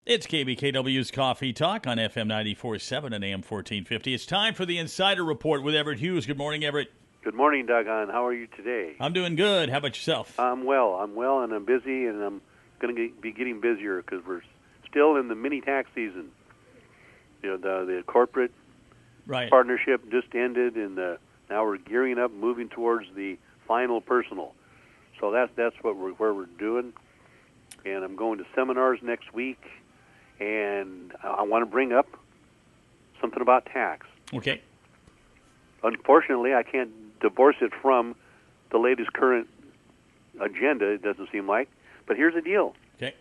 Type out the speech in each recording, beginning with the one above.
It's KBKW's Coffee Talk on FM 94.7 and AM 1450. It's time for the Insider Report with Everett Hughes. Good morning, Everett. Good morning, Doggone. How are you today? I'm doing good. How about yourself? I'm well, and I'm busy, and I'm going to be getting busier because we're still in the mini tax season. You know, the corporate partnership just ended, and now we're gearing up, moving towards the final personal. So that's what where we're doing. And I'm going to seminars next week, and I want to bring up something about tax. Okay. Unfortunately, I can't divorce it from the latest current agenda, it doesn't seem like. But here's the deal. Okay.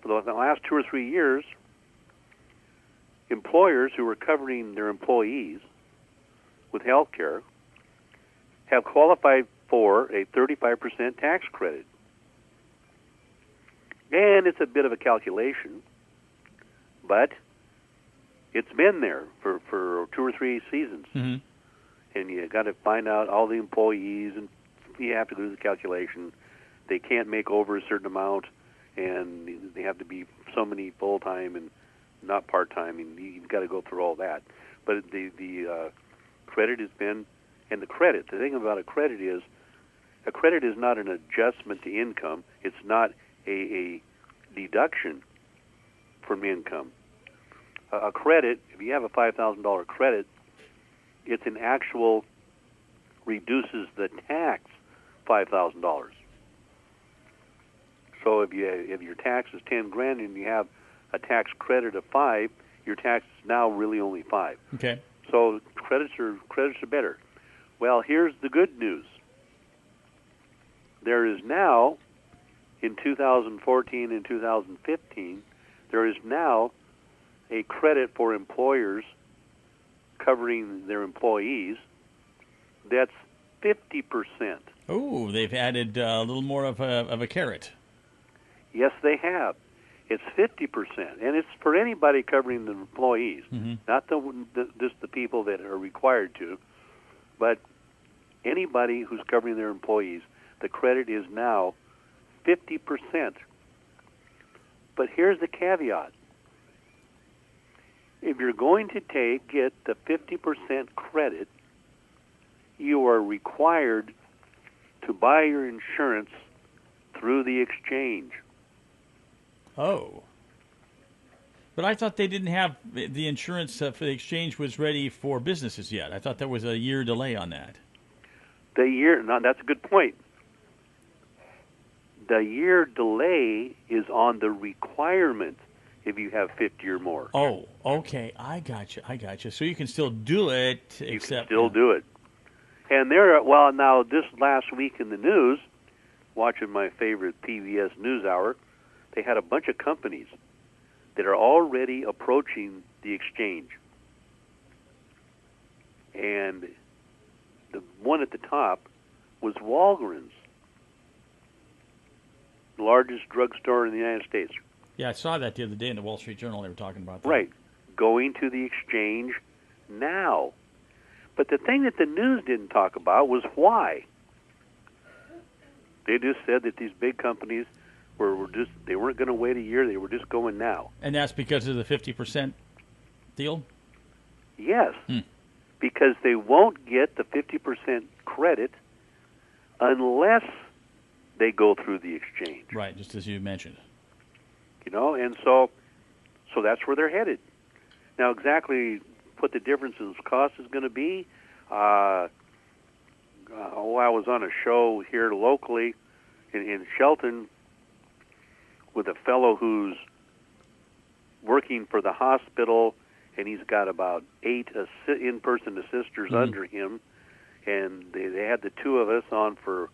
For the last 2 or 3 years, employers who were covering their employees with health care have qualified for a 35% tax credit. And it's a bit of a calculation, but it's been there for 2 or 3 seasons. Mm-hmm. And you got to find out all the employees, and you have to do the calculation. They can't make over a certain amount, and they have to be so many full-time and not part-time, and you've got to go through all that. But the credit has been, and the thing about a credit is not an adjustment to income. It's not a deduction from income. A credit, if you have a $5,000 credit, it's an actual reduces the tax $5,000. So if your tax is $10,000 and you have a tax credit of $5,000, your tax is now really only $5,000. Okay. So credits are better. Well, here's the good news. There is now, in 2014 and 2015, there is now a credit for employers covering their employees that's 50%. Oh, they've added a little more of a carrot. Yes, they have. It's 50%, and it's for anybody covering the employees, not just the people that are required to, but anybody who's covering their employees. The credit is now 50%. But here's the caveat. If you're going to get the 50% credit, you are required to buy your insurance through the exchange. Oh. But I thought they didn't have the insurance for the exchange was ready for businesses yet. I thought there was a year delay on that. Now that's a good point. The year delay is on the requirement if you have 50 or more. Oh, okay. I got you. So you can still do it, you can still do it. And now this last week in the news, watching my favorite PBS NewsHour, they had a bunch of companies that are already approaching the exchange. And the one at the top was Walgreens, the largest drugstore in the United States. Yeah, I saw that the other day in the Wall Street Journal. They were talking about that. Right. Going to the exchange now. But the thing that the news didn't talk about was why. They just said that these big companies they weren't going to wait a year. They were just going now. And that's because of the 50% deal? Yes. Because they won't get the 50% credit unless they go through the exchange. Right, just as you mentioned. And so that's where they're headed. Now, exactly what the difference in cost is going to be, I was on a show here locally in Shelton with a fellow who's working for the hospital, and he's got about 8 in-person assisters under him, and they had the two of us on for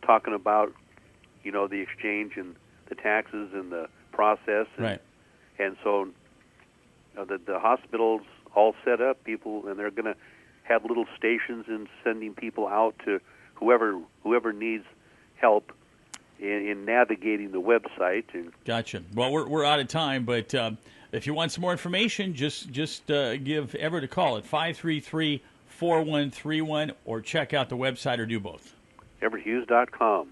talking about, the exchange and the taxes and the process. Right. And so the hospital's all set up, people, and they're going to have little stations and sending people out to whoever needs help in navigating the website. And gotcha. Well, we're out of time, but if you want some more information, just give Everett a call at 533-4131 or check out the website or do both. EverettHughes.com.